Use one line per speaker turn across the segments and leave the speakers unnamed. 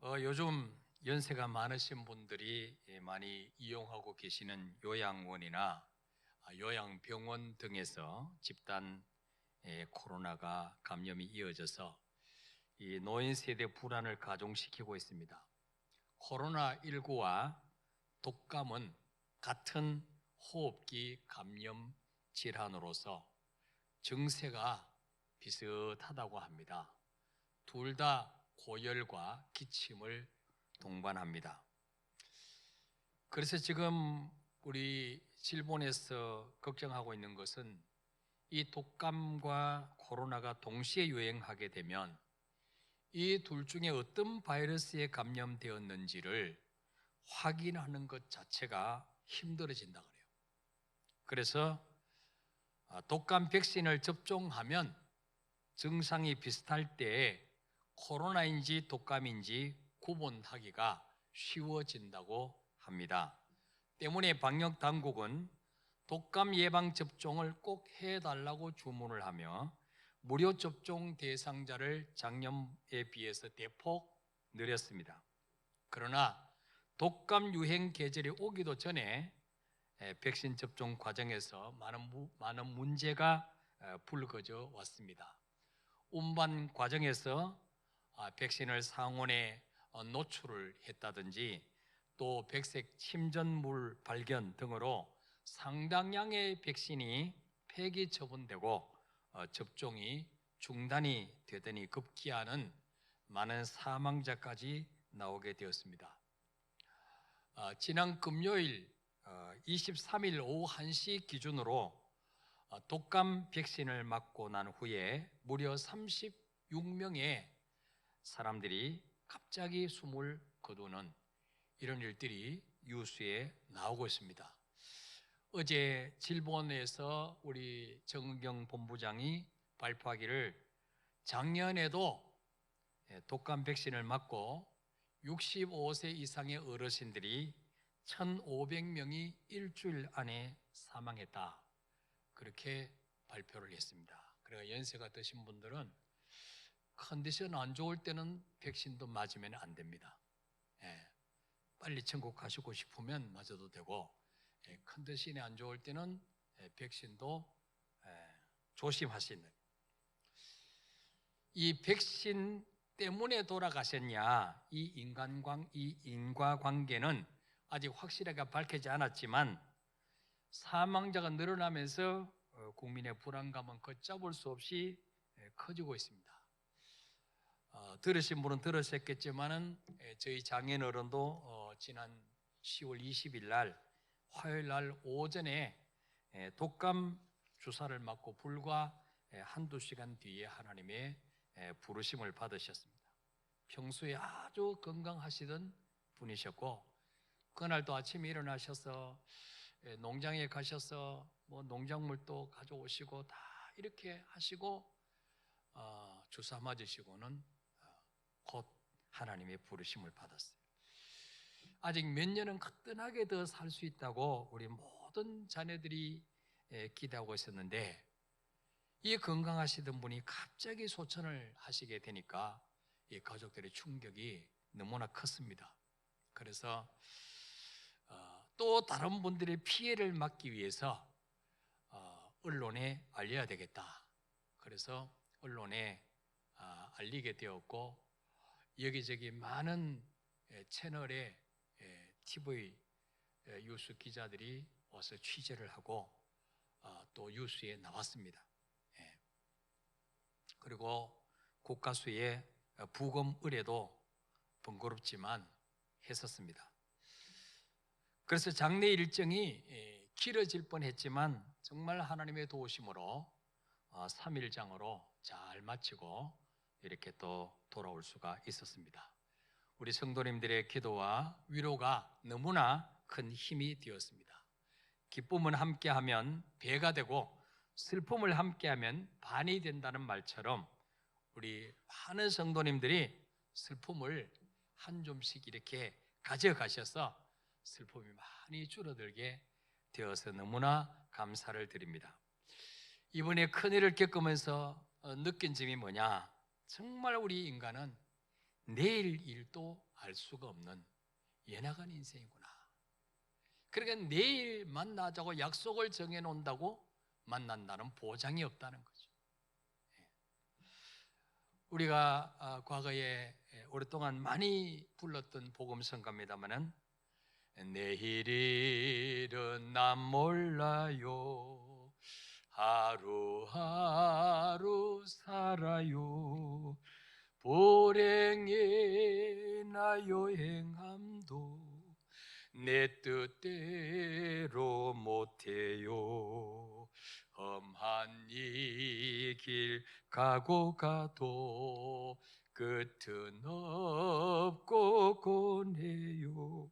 요즘 연세가 많으신 분들이 많이 이용하고 계시는 요양원이나 요양병원 등에서 집단 코로나가 감염이 이어져서 이 노인 세대 불안을 가중시키고 있습니다. 코로나19와 독감은 같은 호흡기 감염 질환으로서 증세가 비슷하다고 합니다. 둘 다 고열과 기침을 동반합니다. 그래서 지금 우리 일본에서 걱정하고 있는 것은 이 독감과 코로나가 동시에 유행하게 되면 이 둘 중에 어떤 바이러스에 감염되었는지를 확인하는 것 자체가 힘들어진다 그래요. 그래서 독감 백신을 접종하면 증상이 비슷할 때 코로나인지 독감인지 구분하기가 쉬워진다고 합니다. 때문에 방역 당국은 독감 예방 접종을 꼭 해달라고 주문을 하며 무료 접종 대상자를 작년에 비해서 대폭 늘렸습니다. 그러나 독감 유행 계절이 오기도 전에 백신 접종 과정에서 많은 문제가 불거져 왔습니다. 운반 과정에서 백신을 상온에 노출을 했다든지 또 백색 침전물 발견 등으로 상당량의 백신이 폐기 처분되고 접종이 중단이 되더니 급기야는 많은 사망자까지 나오게 되었습니다. 지난 금요일 23일 오후 1시 기준으로 독감 백신을 맞고 난 후에 무려 36명의 사람들이 갑자기 숨을 거두는 이런 일들이 뉴스에 나오고 있습니다. 어제 일본에서 우리 정은경 본부장이 발표하기를 작년에도 독감 백신을 맞고 65세 이상의 어르신들이 1,500명이 일주일 안에 사망했다. 그렇게 발표를 했습니다. 그래서 연세가 드신 분들은 컨디션 안 좋을 때는 백신도 맞으면 안 됩니다. 빨리 천국 가시고 싶으면 맞아도 되고 컨디션이 안 좋을 때는 백신도 조심하시는. 이 백신 때문에 돌아가셨냐, 이 인과관계는 아직 확실하게 밝혀지지 않았지만 사망자가 늘어나면서 국민의 불안감은 걷잡을 수 없이 커지고 있습니다. 들으신 분은 들으셨겠지만은 저희 장인어른도 지난 10월 20일 날 화요일 날 오전에 독감 주사를 맞고 불과 한두 시간 뒤에 하나님의 부르심을 받으셨습니다. 평소에 아주 건강하시던 분이셨고 그날도 아침에 일어나셔서 농장에 가셔서 뭐 농작물도 가져오시고 다 이렇게 하시고 주사 맞으시고는 곧 하나님의 부르심을 받았어요. 아직 몇 년은 거뜬하게 더 살 수 있다고 우리 모든 자녀들이 기대하고 있었는데 이 건강하시던 분이 갑자기 소천을 하시게 되니까 이 가족들의 충격이 너무나 컸습니다. 그래서 또 다른 분들의 피해를 막기 위해서 언론에 알려야 되겠다. 그래서 언론에 알리게 되었고 여기저기 많은 채널의 TV 뉴스 기자들이 와서 취재를 하고 또 뉴스에 나왔습니다. 그리고 국가수의 부검 의뢰도 번거롭지만 했었습니다. 그래서 장례 일정이 길어질 뻔했지만 정말 하나님의 도우심으로 3일장으로 잘 마치고 이렇게 또 돌아올 수가 있었습니다. 우리 성도님들의 기도와 위로가 너무나 큰 힘이 되었습니다. 기쁨은 함께하면 배가 되고 슬픔을 함께하면 반이 된다는 말처럼 우리 많은 성도님들이 슬픔을 한 줌씩 이렇게 가져가셔서 슬픔이 많이 줄어들게 되어서 너무나 감사를 드립니다. 이번에 큰일을 겪으면서 느낀 점이 뭐냐? 정말 우리 인간은 내일 일도 알 수가 없는 예나간 인생이구나. 그러니까 내일 만나자고 약속을 정해놓는다고 만난다는 보장이 없다는 거죠. 우리가 과거에 오랫동안 많이 불렀던 복음성가입니다마는 내일일은 난 몰라요, 하루하루 살아요, 불행이나 여행함도 내 뜻대로 못해요, 험한 이 길 가고 가도 끝은 없고 고뇌요,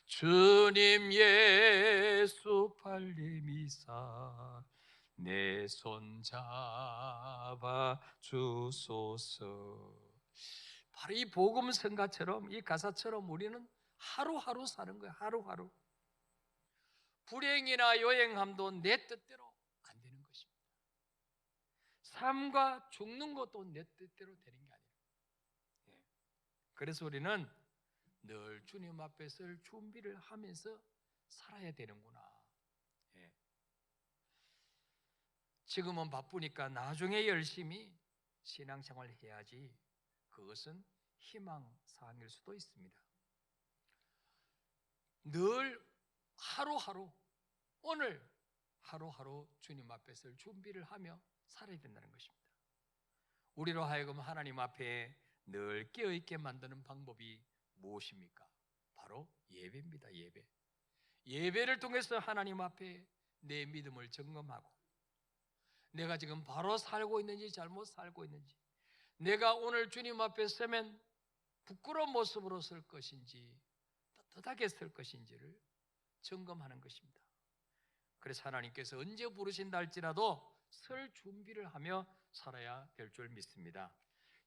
주님 예수 팔림이사 내 손 잡아 주소서. 바로 이 복음 성가처럼, 이 가사처럼 우리는 하루하루 사는 거예요. 하루하루. 불행이나 여행함도 내 뜻대로 안 되는 것입니다. 삶과 죽는 것도 내 뜻대로 되는 게 아니에요. 그래서 우리는 늘 주님 앞에 설 준비를 하면서 살아야 되는구나. 지금은 바쁘니까 나중에 열심히 신앙생활을 해야지, 그것은 희망사항일 수도 있습니다. 늘 하루하루, 오늘 하루하루 주님 앞에 설 준비를 하며 살아야 된다는 것입니다. 우리로 하여금 하나님 앞에 늘 깨어있게 만드는 방법이 무엇입니까? 바로 예배입니다. 예배를 통해서 하나님 앞에 내 믿음을 점검하고, 내가 지금 바로 살고 있는지 잘못 살고 있는지, 내가 오늘 주님 앞에 서면 부끄러운 모습으로 설 것인지 떳떳하게 설 것인지를 점검하는 것입니다. 그래서 하나님께서 언제 부르신다 할지라도 설 준비를 하며 살아야 될 줄 믿습니다.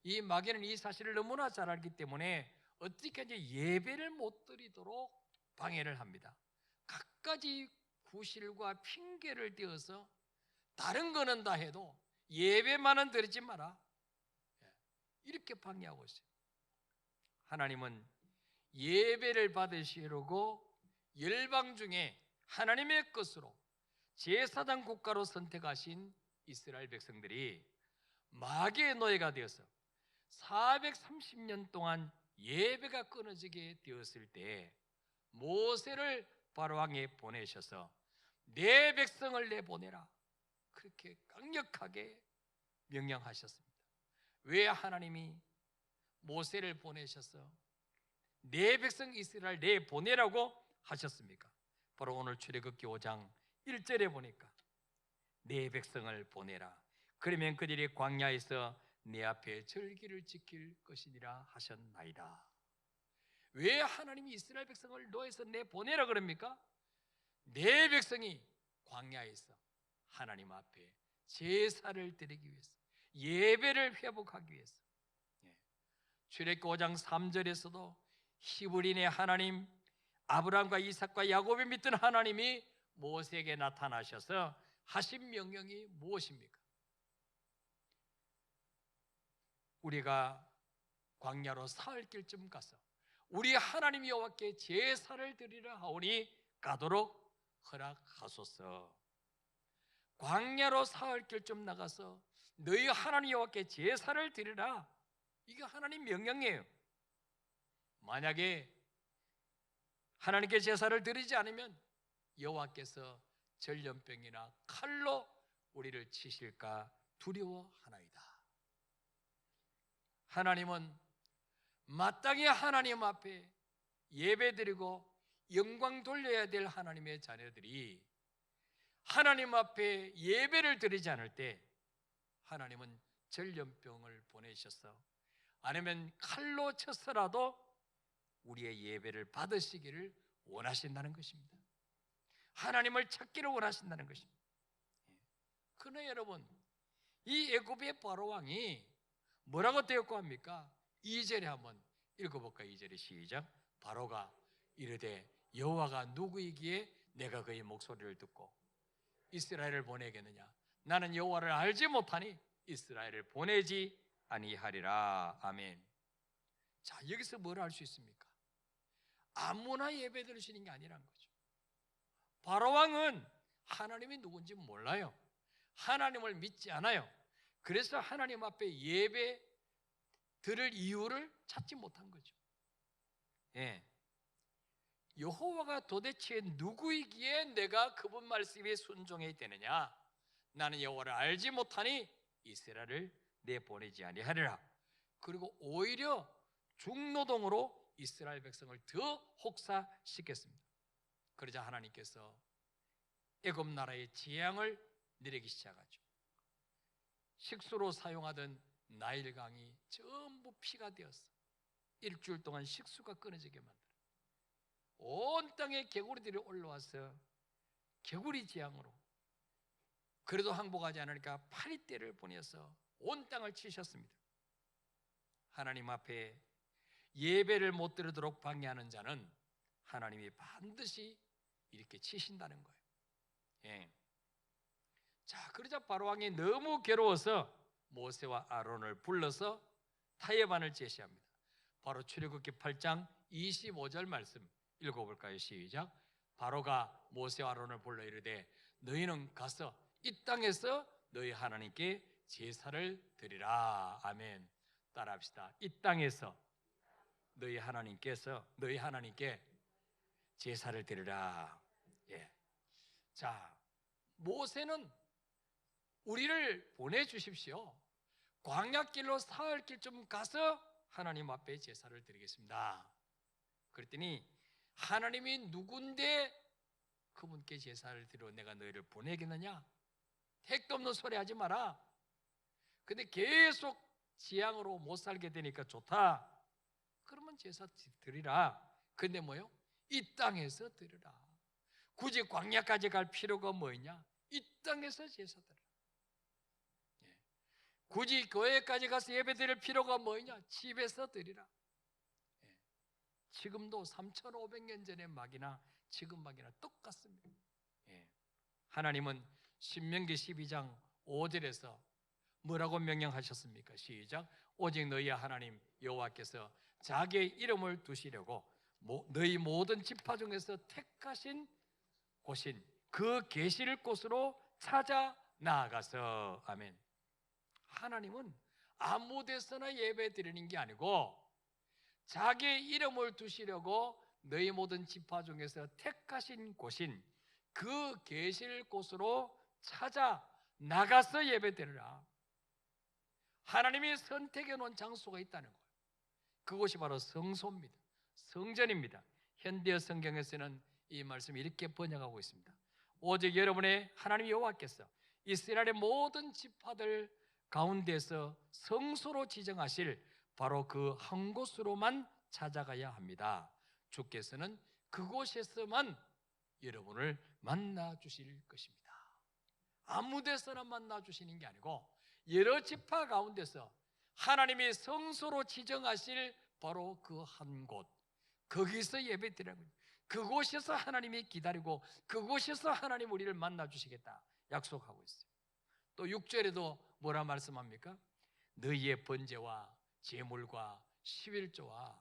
이 마귀는 이 사실을 너무나 잘 알기 때문에 어떻게든지 예배를 못 드리도록 방해를 합니다. 갖가지 구실과 핑계를 대어서 다른 거는 다 해도 예배만은 드리지 마라, 이렇게 방해하고 있어요. 하나님은 예배를 받으시려고 열방 중에 하나님의 것으로 제사장 국가로 선택하신 이스라엘 백성들이 마귀의 노예가 되어서 430년 동안 예배가 끊어지게 되었을 때 모세를 바로왕에 보내셔서 내 백성을 내보내라, 그렇게 강력하게 명령하셨습니다. 왜 하나님이 모세를 보내셔서 내 백성 이스라엘 내보내라고 하셨습니까? 바로 오늘 출애굽기 5장 1절에 보니까 내 백성을 보내라, 그러면 그들이 광야에서 내 앞에 절기를 지킬 것이니라 하셨나이다. 왜 하나님이 이스라엘 백성을 노예에서 내보내라 그럽니까? 내 백성이 광야에서 하나님 앞에 제사를 드리기 위해서, 예배를 회복하기 위해서. 출애굽기 5장 3절에서도 히브리인의 하나님, 아브라함과 이삭과 야곱이 믿던 하나님이 모세에게 나타나셔서 하신 명령이 무엇입니까? 우리가 광야로 사흘 길쯤 가서 우리 하나님 여호와께 제사를 드리라 하오니 가도록 허락하소서. 광야로 사흘 길쯤 나가서 너희 하나님 여호와께 제사를 드리라, 이게 하나님 명령이에요. 만약에 하나님께 제사를 드리지 않으면 여호와께서 전염병이나 칼로 우리를 치실까 두려워하나이다. 하나님은 마땅히 하나님 앞에 예배드리고 영광 돌려야 될 하나님의 자녀들이 하나님 앞에 예배를 드리지 않을 때 하나님은 전염병을 보내셔서, 아니면 칼로 쳐서라도 우리의 예배를 받으시기를 원하신다는 것입니다. 하나님을 찾기를 원하신다는 것입니다. 그러나 여러분, 이 애굽의 바로왕이 뭐라고 되었고 합니까? 2절에 한번 읽어볼까요? 2절에 시작. 바로가 이르되 여호와가 누구이기에 내가 그의 목소리를 듣고 이스라엘을 보내겠느냐? 나는 여호와를 알지 못하니 이스라엘을 보내지 아니하리라. 아멘. 자, 여기서 뭘 알 수 있습니까? 아무나 예배 드리시는 게 아니라는 거죠. 바로왕은 하나님이 누군지 몰라요. 하나님을 믿지 않아요. 그래서 하나님 앞에 예배 드릴 이유를 찾지 못한 거죠. 예. 여호와가 도대체 누구이기에 내가 그분 말씀에 순종해야 되느냐? 나는 여호와를 알지 못하니 이스라엘을 내보내지 아니하리라. 그리고 오히려 중노동으로 이스라엘 백성을 더 혹사시켰습니다. 그러자 하나님께서 애굽 나라의 재앙을 내리기 시작하죠. 식수로 사용하던 나일강이 전부 피가 되었어. 일주일 동안 식수가 끊어지게 만들어. 온 땅에 개구리들이 올라와서 개구리 재앙으로, 그래도 항복하지 않으니까 파리떼를 보내서 온 땅을 치셨습니다. 하나님 앞에 예배를 못 드리도록 방해하는 자는 하나님이 반드시 이렇게 치신다는 거예요. 예. 자, 그러자 바로왕이 너무 괴로워서 모세와 아론을 불러서 타협안을 제시합니다. 바로 출애굽기 8장 25절 말씀 읽어볼까요? 시작. 바로가 모세와 아론을 불러 이르되 너희는 가서 이 땅에서 너희 하나님께 제사를 드리라. 아멘. 따라합시다. 이 땅에서 너희 하나님께 제사를 드리라. 예. 자, 모세는 우리를 보내주십시오. 광야길로 사흘 길 좀 가서 하나님 앞에 제사를 드리겠습니다. 그랬더니 하나님이 누군데 그분께 제사를 드려 내가 너희를 보내겠느냐? 택도 없는 소리 하지 마라. 근데 계속 지향으로 못 살게 되니까 좋다. 그러면 제사 드리라. 근데 뭐요? 이 땅에서 드리라. 굳이 광야까지 갈 필요가 뭐냐? 이 땅에서 제사 드리라. 예. 굳이 교회까지 가서 예배 드릴 필요가 뭐냐? 집에서 드리라. 예. 지금도 3,500년 전의 막이나 지금 막이나 똑같습니다. 예. 하나님은 신명기 12장 5절에서 뭐라고 명령하셨습니까? 시작. 오직 너희 하나님 여호와께서 자기의 이름을 두시려고 너희 모든 지파 중에서 택하신 곳인 그 계실 곳으로 찾아 나아가서. 아멘. 하나님은 아무 데서나 예배 드리는 게 아니고 자기의 이름을 두시려고 너희 모든 지파 중에서 택하신 곳인 그 계실 곳으로 찾아 나가서 예배 드리라. 하나님이 선택해 놓은 장소가 있다는 거예요. 그곳이 바로 성소입니다. 성전입니다. 현대 성경에서는 이 말씀이 이렇게 번역하고 있습니다. 오직 여러분의 하나님 여호와께서 이스라엘의 모든 지파들 가운데서 성소로 지정하실 바로 그 한 곳으로만 찾아가야 합니다. 주께서는 그곳에서만 여러분을 만나 주실 것입니다. 아무 데서나 만나 주시는 게 아니고 여러 지파 가운데서 하나님이 성소로 지정하실 바로 그 한 곳, 거기서 예배 드리라고. 그곳에서 하나님이 기다리고 그곳에서 하나님 우리를 만나 주시겠다 약속하고 있어요. 또 6절에도 뭐라 말씀합니까? 너희의 번제와 제물과 11조와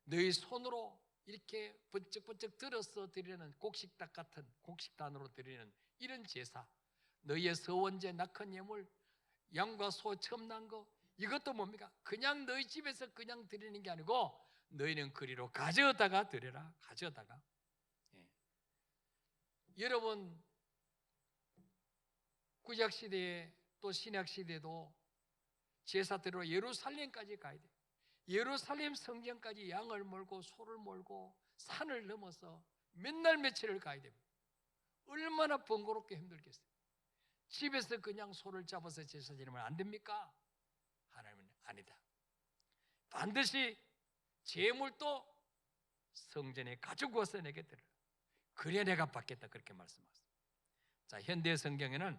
너희 손으로 이렇게 번쩍번쩍 들어서 드리는 곡식닭 같은 곡식단으로 드리는 이런 제사, 너희의 서원제, 낙헌 예물, 양과 소 처음 난 거, 이것도 뭡니까? 그냥 너희 집에서 그냥 드리는 게 아니고 너희는 그리로 가져다가 드려라. 가져다가. 예. 여러분 구약시대에 또 신약시대에도 제사 드리러 예루살렘까지 가야 돼요. 예루살렘 성전까지 양을 몰고 소를 몰고 산을 넘어서 몇 날 며칠을 가야 됩니다. 얼마나 번거롭게 힘들겠어요. 집에서 그냥 소를 잡아서 제사 드리면 안 됩니까? 하나님은 아니다. 반드시 제물도 성전에 가지고 와서 내게 드리라. 그래야 내가 받겠다. 그렇게 말씀하셨습니다. 자, 현대 성경에는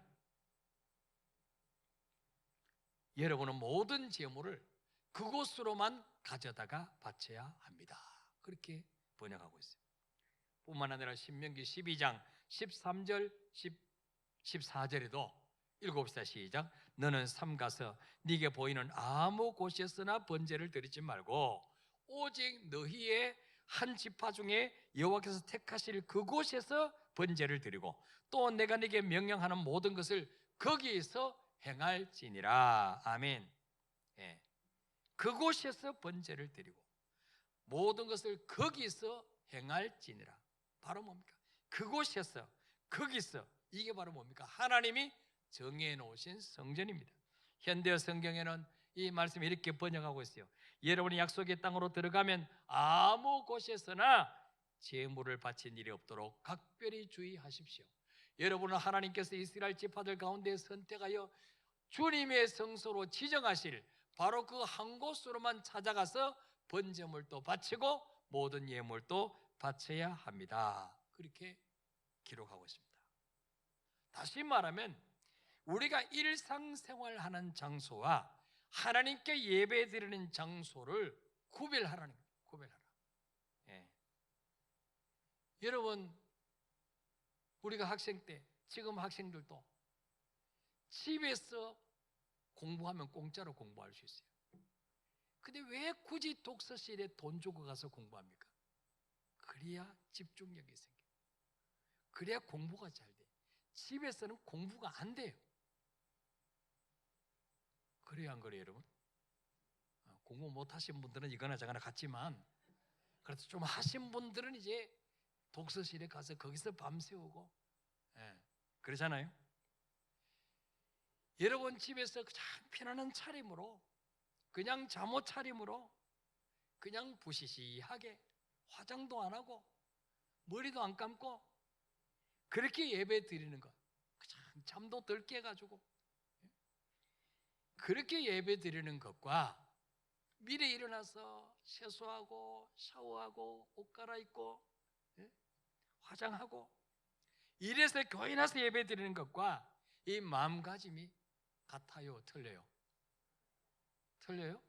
여러분은 모든 제물을 그곳으로만 가져다가 바쳐야 합니다. 그렇게 번역하고 있어요. 뿐만 아니라 신명기 12장 13절 14절에도 읽어봅시다. 시작. 너는 삼가서 네게 보이는 아무 곳에서나 번제를 드리지 말고 오직 너희의 한 지파 중에 여호와께서 택하실 그곳에서 번제를 드리고 또 내가 네게 명령하는 모든 것을 거기에서 행할지니라. 아멘. 예. 그곳에서 번제를 드리고 모든 것을 거기서 행할지니라. 바로 뭡니까? 그곳에서, 거기서. 이게 바로 뭡니까? 하나님이 정해놓으신 성전입니다. 현대 성경에는 이 말씀이 이렇게 번역하고 있어요. 여러분이 약속의 땅으로 들어가면 아무 곳에서나 제물을 바친 일이 없도록 각별히 주의하십시오. 여러분은 하나님께서 이스라엘 지파들 가운데 선택하여 주님의 성소로 지정하실 바로 그 한 곳으로만 찾아가서 번제물도 바치고 모든 예물도 바쳐야 합니다. 그렇게 기록하고 있습니다. 다시 말하면 우리가 일상생활하는 장소와 하나님께 예배드리는 장소를 구별하라는 거예요. 구별하라. 예. 여러분, 우리가 학생 때, 지금 학생들도 집에서 공부하면 공짜로 공부할 수 있어요. 근데 왜 굳이 독서실에 돈 주고 가서 공부합니까? 그래야 집중력이 생겨요. 그래야 공부가 잘 돼요. 집에서는 공부가 안 돼요. 그래요, 안 그래요, 여러분? 공부 못 하신 분들은 이거나 저거나 같지만 그래도 좀 하신 분들은 이제 독서실에 가서 거기서 밤새우고, 예, 그러잖아요. 여러분 집에서 그냥 편안한 차림으로, 그냥 잠옷 차림으로, 그냥 부시시하게 화장도 안 하고 머리도 안 감고 그렇게 예배 드리는 것, 그냥 잠도 덜 깨가지고 그렇게 예배 드리는 것과 미리 일어나서 세수하고 샤워하고 옷 갈아입고, 예? 화장하고 이래서 교회 나서 예배 드리는 것과 이 마음가짐이 같아요? 틀려요? 틀려요?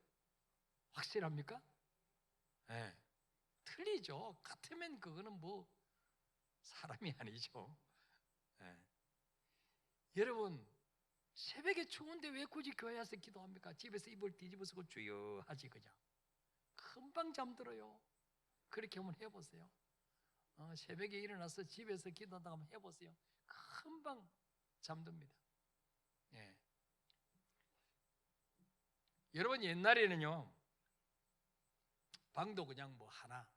확실합니까? 네. 틀리죠. 같으면 그거는 뭐 사람이 아니죠. 네. 여러분, 새벽에 추운데 왜 굳이 교회 와서 기도합니까? 집에서 이불 뒤집어 쓰고 주여 하지 그냥. 금방 잠들어요. 그렇게 한번 해보세요. 새벽에 일어나서 집에서 기도한다고 한번 해보세요. 금방 잠듭니다. 예. 여러분, 옛날에는요 방도 그냥 뭐 하나,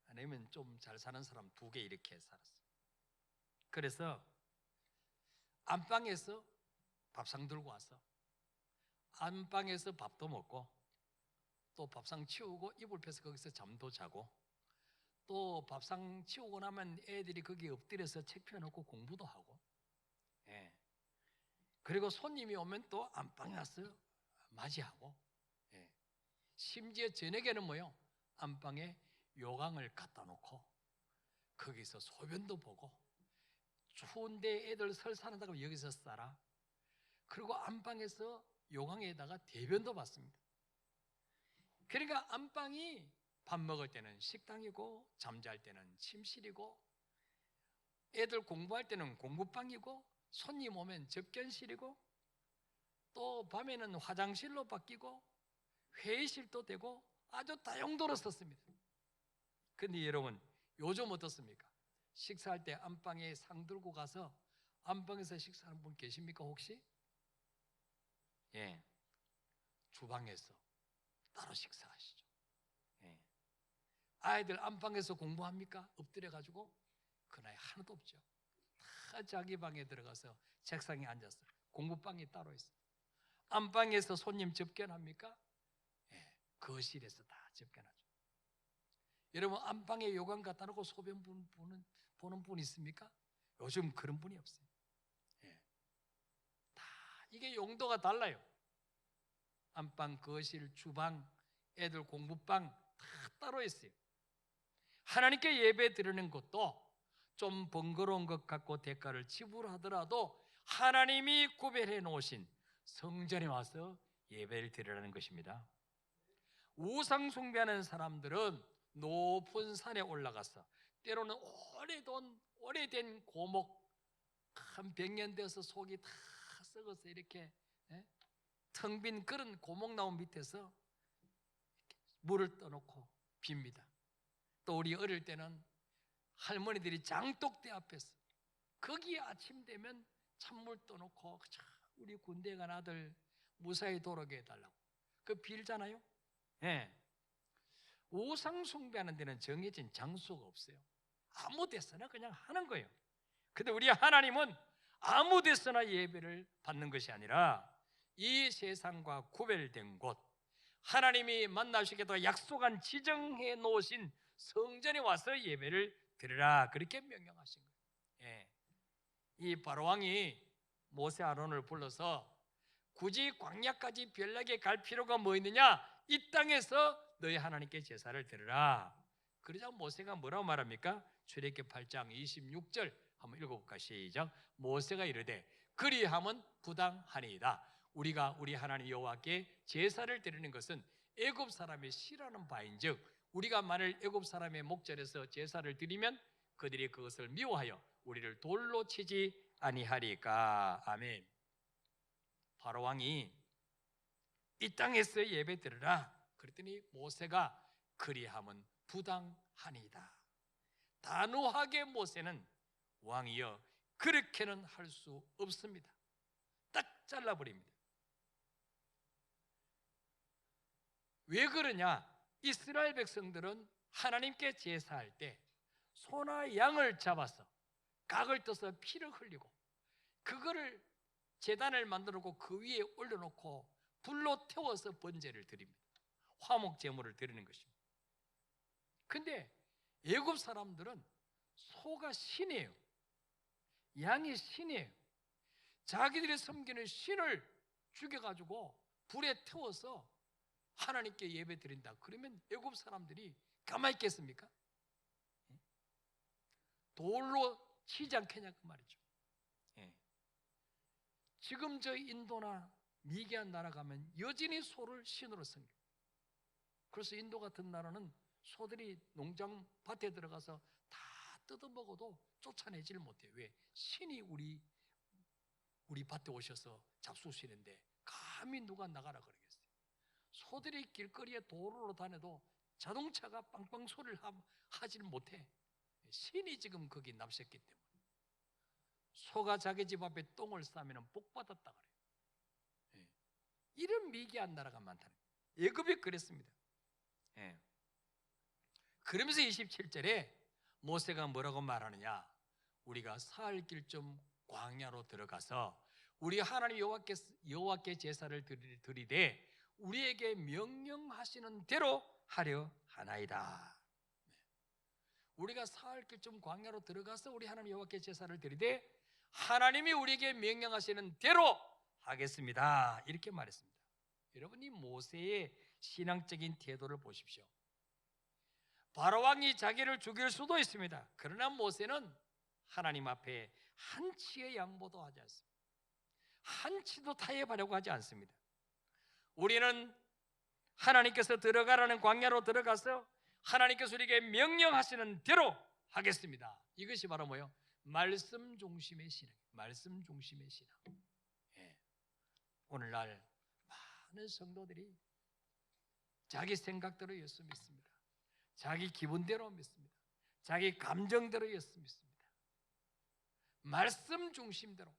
아니면 좀 잘 사는 사람 2개 이렇게 살았어요. 그래서 안방에서 밥상 들고 와서 안방에서 밥도 먹고 또 밥상 치우고 이불 펴서 거기서 잠도 자고 또 밥상 치우고 나면 애들이 거기 엎드려서 책 펴놓고 공부도 하고, 예. 그리고 손님이 오면 또 안방에 와서 맞이하고, 예. 심지어 저녁에는 뭐요? 안방에 요강을 갖다 놓고 거기서 소변도 보고, 추운데 애들 설사한다고 여기서 싸라. 그리고 안방에서 요강에다가 대변도 받습니다. 그러니까 안방이 밥 먹을 때는 식당이고 잠잘 때는 침실이고 애들 공부할 때는 공부방이고 손님 오면 접견실이고 또 밤에는 화장실로 바뀌고 회의실도 되고 아주 다용도로 썼습니다. 그런데 여러분, 요즘 어떻습니까? 식사할 때 안방에 상 들고 가서 안방에서 식사하는 분 계십니까 혹시? 예, 주방에서 따로 식사하시죠. 예. 아이들 안방에서 공부합니까? 엎드려가지고? 그 나이 하나도 없죠. 다 자기 방에 들어가서 책상에 앉아서 공부방이 따로 있어요. 안방에서 손님 접견합니까? 예, 거실에서 다 접견하죠. 여러분, 안방에 요강 갖다 놓고 소변 보는 분 있습니까? 요즘 그런 분이 없어요. 예. 다 이게 용도가 달라요. 안방, 거실, 주방, 애들 공부방 다 따로 있어요. 하나님께 예배 드리는 것도 좀 번거로운 것 같고 대가를 지불하더라도 하나님이 구별해 놓으신 성전에 와서 예배를 드리라는 것입니다. 우상 숭배하는 사람들은 높은 산에 올라가서 때로는 오래된 고목, 한 100년 돼서 속이 다 썩어서 이렇게 텅 빈 그런 고목 나무 밑에서 물을 떠놓고 빕니다. 또 우리 어릴 때는 할머니들이 장독대 앞에서 거기 아침 되면 찬물 떠놓고 우리 군대 간 아들 무사히 돌아오게 해달라고 그 빌잖아요. 예. 우상 숭배하는 데는 정해진 장소가 없어요. 아무 데서나 그냥 하는 거예요. 근데 우리 하나님은 아무 데서나 예배를 받는 것이 아니라 이 세상과 구별된 곳, 하나님이 만나시겠다고 약속한 지정해 놓으신 성전에 와서 예배를 드리라, 그렇게 명령하신 거예요. 예. 이 바로왕이 모세 아론을 불러서 굳이 광야까지 별나게 갈 필요가 뭐 있느냐, 이 땅에서 너희 하나님께 제사를 드리라. 그러자 모세가 뭐라고 말합니까? 출애굽기 8장 26절 한번 읽어볼까? 시작. 모세가 이르되 그리함은 부당하니이다. 우리가 우리 하나님 여호와께 제사를 드리는 것은 애굽 사람이 싫어하는 바인즉 우리가 만일 애굽 사람의 목전에서 제사를 드리면 그들이 그것을 미워하여 우리를 돌로 치지 아니하리까. 아멘. 바로왕이 이 땅에서 예배 드리라 그랬더니 모세가 그리함은 부당하니이다. 단호하게 모세는 왕이여 그렇게는 할 수 없습니다. 딱 잘라버립니다. 왜 그러냐? 이스라엘 백성들은 하나님께 제사할 때 소나 양을 잡아서 각을 떠서 피를 흘리고 그거를 제단을 만들어 놓고 그 위에 올려놓고 불로 태워서 번제를 드립니다. 화목 제물을 드리는 것입니다. 근데 애굽 사람들은 소가 신이에요. 양이 신이에요. 자기들이 섬기는 신을 죽여가지고 불에 태워서 하나님께 예배 드린다. 그러면 애굽 사람들이 가만히 있겠습니까? 돌로 치지 않겠냐 그 말이죠. 지금 저 인도나 미개한 나라 가면 여전히 소를 신으로 섬겨요. 그래서 인도 같은 나라는 소들이 농장 밭에 들어가서 다 뜯어먹어도 쫓아내지를 못해요. 왜? 신이 우리 밭에 오셔서 잡수시는데 감히 누가 나가라 그러겠어요. 소들이 길거리에 도로로 다녀도 자동차가 빵빵 소리를 하질 못해. 신이 지금 거기 납셨기 때문에. 소가 자기 집 앞에 똥을 싸면 복 받았다 그래요. 이런 미개한 나라가 많다는 거예요. 애굽이 그랬습니다. 그러면서 27절에 모세가 뭐라고 말하느냐? 우리가 사흘 길쯤 광야로 들어가서 우리 하나님 여호와께 제사를 드리되 우리에게 명령하시는 대로 하려 하나이다. 우리가 사흘 길쯤 광야로 들어가서 우리 하나님 여호와께 제사를 드리되 하나님이 우리에게 명령하시는 대로 하겠습니다. 이렇게 말했습니다. 여러분, 이 모세의 신앙적인 태도를 보십시오. 바로왕이 자기를 죽일 수도 있습니다. 그러나 모세는 하나님 앞에 한치의 양보도 하지 않습니다. 한치도 타협하려고 하지 않습니다. 우리는 하나님께서 들어가라는 광야로 들어가서 하나님께서 우리에게 명령하시는 대로 하겠습니다. 이것이 바로 뭐예요? 말씀 중심의 신앙. 말씀 중심의 신앙. 오늘날 많은 성도들이 자기 생각대로 예수 믿습니다. 자기 기분대로 믿습니다. 자기 감정대로 예수 믿습니다. 말씀 중심대로,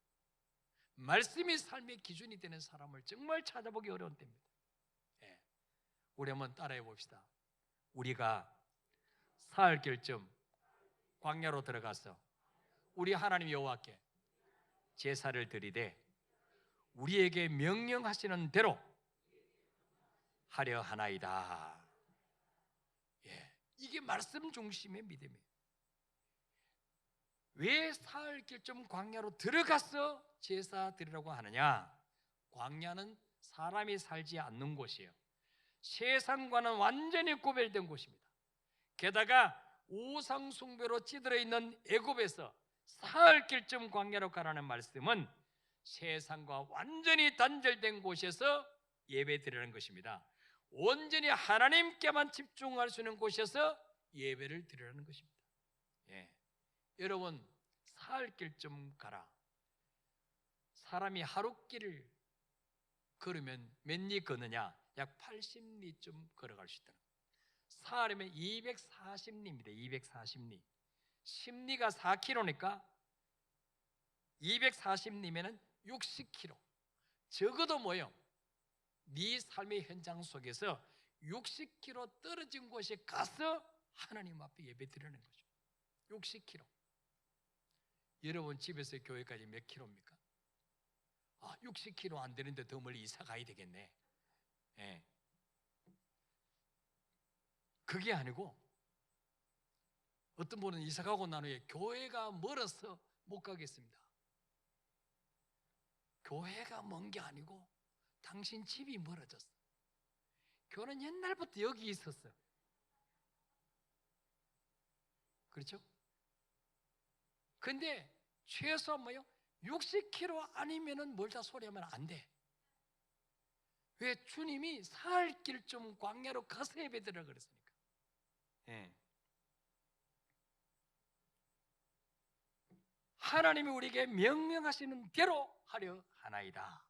말씀이 삶의 기준이 되는 사람을 정말 찾아보기 어려운 때입니다. 우리 한번 따라해 봅시다. 우리가 사흘 길쯤 광야로 들어가서 우리 하나님 여호와께 제사를 드리되 우리에게 명령하시는 대로 하려 하나이다. 이게 말씀 중심의 믿음이에요. 왜 사흘 길쯤 광야로 들어가서 제사 드리라고 하느냐? 광야는 사람이 살지 않는 곳이에요. 세상과는 완전히 구별된 곳입니다. 게다가 우상 숭배로 찌들어 있는 애굽에서 사흘 길쯤 광야로 가라는 말씀은 세상과 완전히 단절된 곳에서 예배 드리는 것입니다. 온전히 하나님께만 집중할 수 있는 곳에서 예배를 드리라는 것입니다. 여러분, 사흘 길쯤 가라. 사람이 하루 길을 걸으면 몇 리 걷느냐? 약 80리쯤 걸어갈 수 있다. 사람의 240리입니다. 240리. 심리가 4kg니까 240리면은 60kg. 적어도 뭐요? 네 삶의 현장 속에서 60kg 떨어진 곳에 가서 하나님 앞에 예배 드리는 거죠. 60kg. 여러분 집에서 교회까지 몇 킬로입니까? 60kg 안 되는데 더 멀리 이사 가야 되겠네. 예. 그게 아니고 어떤 분은 이사 가고 난 후에 교회가 멀어서 못 가겠습니다. 교회가 먼 게 아니고 당신 집이 멀어졌어. 교회는 옛날부터 여기 있었어. 그렇죠? 근데 최소 뭐요? 60kg 아니면은 멀다 소리하면 안 돼. 왜? 주님이 살 길 좀 광야로 가서 예배드리라 그랬으니까. 예. 하나님이 우리에게 명령하시는 대로 하려 하나이다.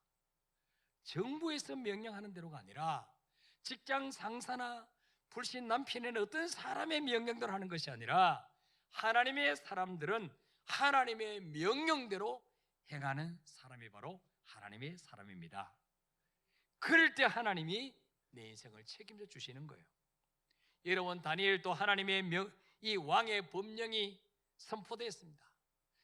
정부에서 명령하는 대로가 아니라 직장 상사나 불신 남편에는 어떤 사람의 명령대로 하는 것이 아니라 하나님의 사람들은 하나님의 명령대로 행하는 사람이 바로 하나님의 사람입니다. 그럴 때 하나님이 내 인생을 책임져 주시는 거예요. 여러분, 다니엘도 하나님의 이 왕의 법령이 선포되었습니다.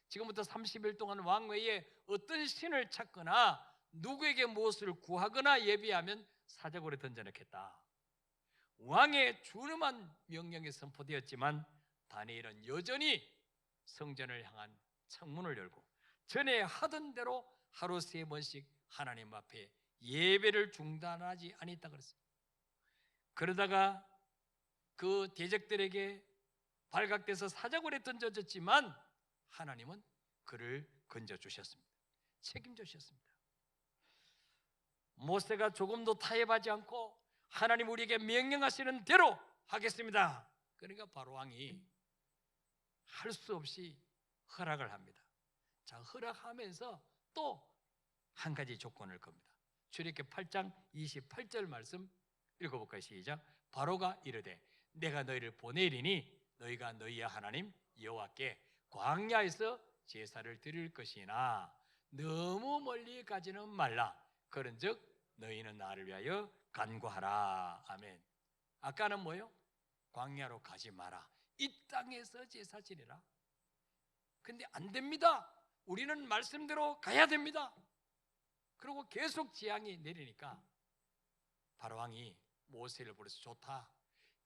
지금부터 30일 동안 왕 외에 어떤 신을 찾거나 누구에게 무엇을 구하거나 예비하면 사자굴에 던져넣겠다. 왕의 준엄한 명령이 선포되었지만 다니엘은 여전히 성전을 향한 창문을 열고 전에 하던 대로 하루 3번씩 하나님 앞에 예배를 중단하지 않았다 그랬어요. 그러다가 그 대적들에게 발각돼서 사자굴에 던져졌지만 하나님은 그를 건져주셨습니다. 책임져 주셨습니다. 모세가 조금도 타협하지 않고 하나님 우리에게 명령하시는 대로 하겠습니다. 그러니까 바로 왕이 할 수 없이 허락을 합니다. 자, 허락하면서 또 한 가지 조건을 겁니다. 출애굽기 8장 28절 말씀 읽어볼까요? 시작. 바로가 이르되 내가 너희를 보내리니 너희가 너희의 하나님 여호와께 광야에서 제사를 드릴 것이나 너무 멀리 가지는 말라. 그런즉 너희는 나를 위하여 간구하라. 아멘. 아까는 뭐요? 광야로 가지 마라. 이 땅에서 제사 지내라. 근데 안 됩니다. 우리는 말씀대로 가야 됩니다. 그리고 계속 재앙이 내리니까 바로왕이 모세를 부르서 좋다.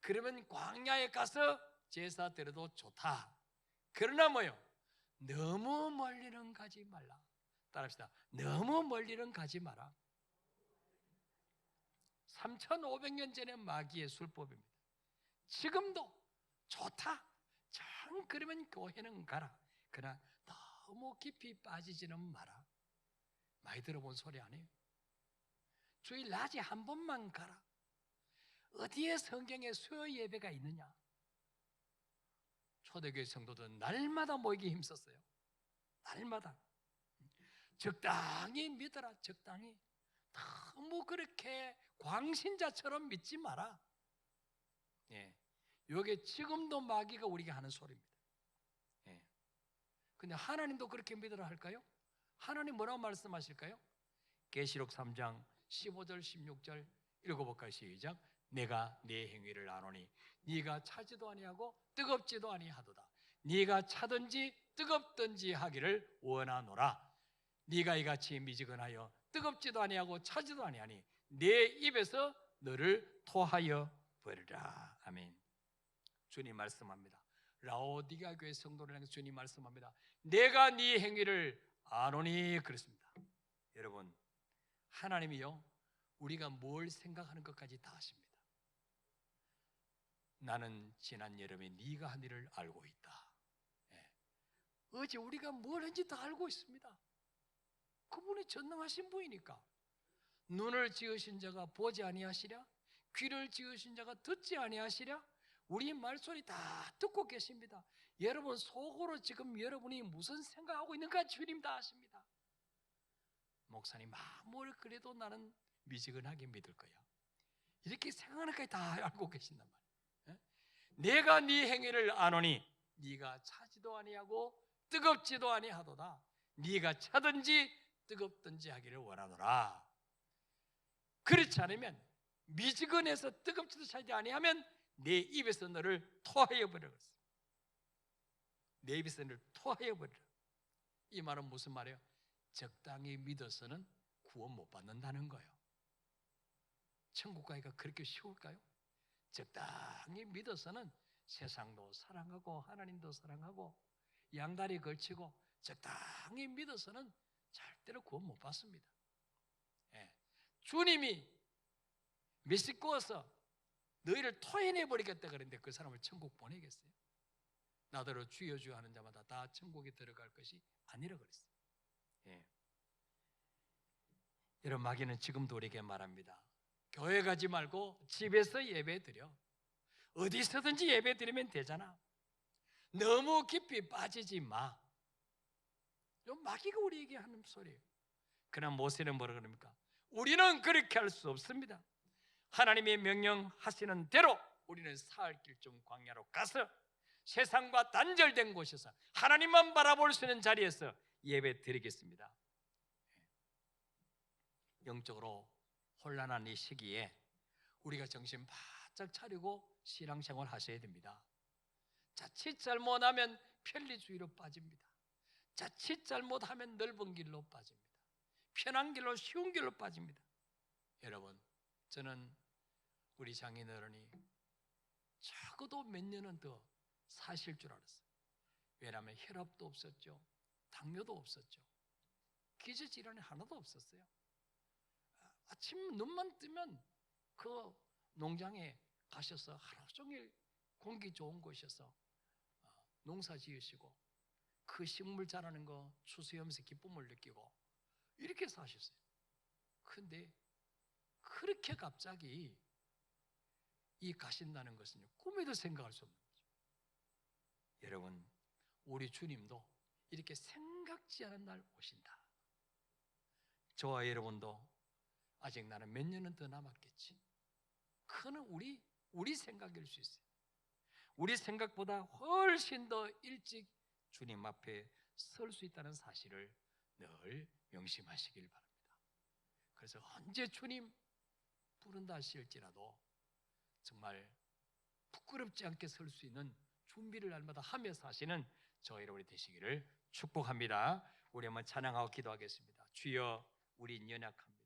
그러면 광야에 가서 제사 드려도 좋다. 그러나 뭐요? 너무 멀리는 가지 말라. 따라합시다. 너무 멀리는 가지 마라. 3,500년 전의 마귀의 술법입니다. 지금도 좋다. 참 그러면 교회는 가라. 그러나 너무 깊이 빠지지는 마라. 많이 들어본 소리 아니에요? 주일 낮에 한 번만 가라. 어디에 성경에 수요 예배가 있느냐? 초대교회 성도들은 날마다 모이기 힘썼어요. 날마다. 적당히 믿어라. 적당히. 너무 그렇게 광신자처럼 믿지 마라. 예. 이게 지금도 마귀가 우리에게 하는 소리입니다. 예. 근데 하나님도 그렇게 믿으라 할까요? 하나님 뭐라고 말씀하실까요? 계시록 3장 15절 16절 읽어볼까요? 시작. 내가 네 행위를 아노니 네가 차지도 아니하고 뜨겁지도 아니하도다. 네가 차든지 뜨겁든지 하기를 원하노라. 네가 이같이 미지근하여 뜨겁지도 아니하고 차지도 아니하니 내 입에서 너를 토하여 버리라. 아멘. 주님 말씀합니다. 라오디가 교회 성도를 향해서 주님 말씀합니다. 내가 네 행위를 아노니 그랬습니다. 여러분, 하나님이요 우리가 뭘 생각하는 것까지 다 아십니다. 나는 지난 여름에 네가 한 일을 알고 있다. 예. 어제 우리가 뭘 했는지 다 알고 있습니다. 그분이 전능하신 분이니까. 눈을 지으신 자가 보지 아니하시랴? 귀를 지으신 자가 듣지 아니하시랴? 우리 말소리 다 듣고 계십니다. 여러분 속으로 지금 여러분이 무슨 생각하고 있는가 주님 다 아십니다. 목사님 아무리 그래도 나는 미지근하게 믿을 거야. 이렇게 생각하는 것까지 다 알고 계신단 말이에요. 내가 네 행위를 아노니 네가 차지도 아니하고 뜨겁지도 아니하도다. 네가 차든지 뜨겁든지 하기를 원하노라. 그렇지 않으면 미지근해서 뜨겁지도 차지 아니하면 내 입에서 너를 토하여 버리겠어. 내 입에서 너를 토하여 버리라. 이 말은 무슨 말이에요? 적당히 믿어서는 구원 못 받는다는 거예요. 천국 가기가 그렇게 쉬울까요? 적당히 믿어서는 세상도 사랑하고 하나님도 사랑하고 양다리 걸치고 적당히 믿어서는 절대로 구원 못 받습니다. 예. 주님이 메시코어서 너희를 토해내 버리겠다 그랬는데 그 사람을 천국 보내겠어요? 나더러 주여 주여 하는 자마다 다 천국에 들어갈 것이 아니라 그랬어요. 예. 여러분, 마귀는 지금도 우리에게 말합니다. 교회 가지 말고 집에서 예배 드려. 어디서든지 예배 드리면 되잖아. 너무 깊이 빠지지 마. 마귀가 우리에게 하는 소리예요. 그러나 모세는 뭐라 그럽니까? 우리는 그렇게 할 수 없습니다. 하나님의 명령하시는 대로 우리는 사흘 길쯤 광야로 가서 세상과 단절된 곳에서 하나님만 바라볼 수 있는 자리에서 예배 드리겠습니다. 영적으로 혼란한 이 시기에 우리가 정신 바짝 차리고 신앙생활 하셔야 됩니다. 자칫 잘못하면 편리주의로 빠집니다. 자칫 잘못하면 넓은 길로 빠집니다. 편한 길로, 쉬운 길로 빠집니다. 여러분, 저는 우리 장인어른이 적어도 몇 년은 더 사실 줄 알았어요. 왜냐하면 혈압도 없었죠. 당뇨도 없었죠. 기저질환이 하나도 없었어요. 아침 눈만 뜨면 그 농장에 가셔서 하루 종일 공기 좋은 곳에서 농사 지으시고 그 식물 자라는 거 추수하면서 기쁨을 느끼고 이렇게 사셨어요. 근데 그렇게 갑자기 이 가신다는 것은 꿈에도 생각할 수 없는 거죠. 여러분, 우리 주님도 이렇게 생각지 않은 날 오신다. 저와 여러분도 아직 나는 몇 년은 더 남았겠지. 그거는 우리 생각일 수 있어요. 우리 생각보다 훨씬 더 일찍 주님 앞에 설 수 있다는 사실을 늘 명심하시길 바랍니다. 그래서 언제 주님 부른다 하실지라도 정말 부끄럽지 않게 설 수 있는 준비를 날마다 하며 사시는 저와 여러분이 되시기를 축복합니다. 우리 한번 찬양하고 기도하겠습니다. 주여, 우린 연약합니다.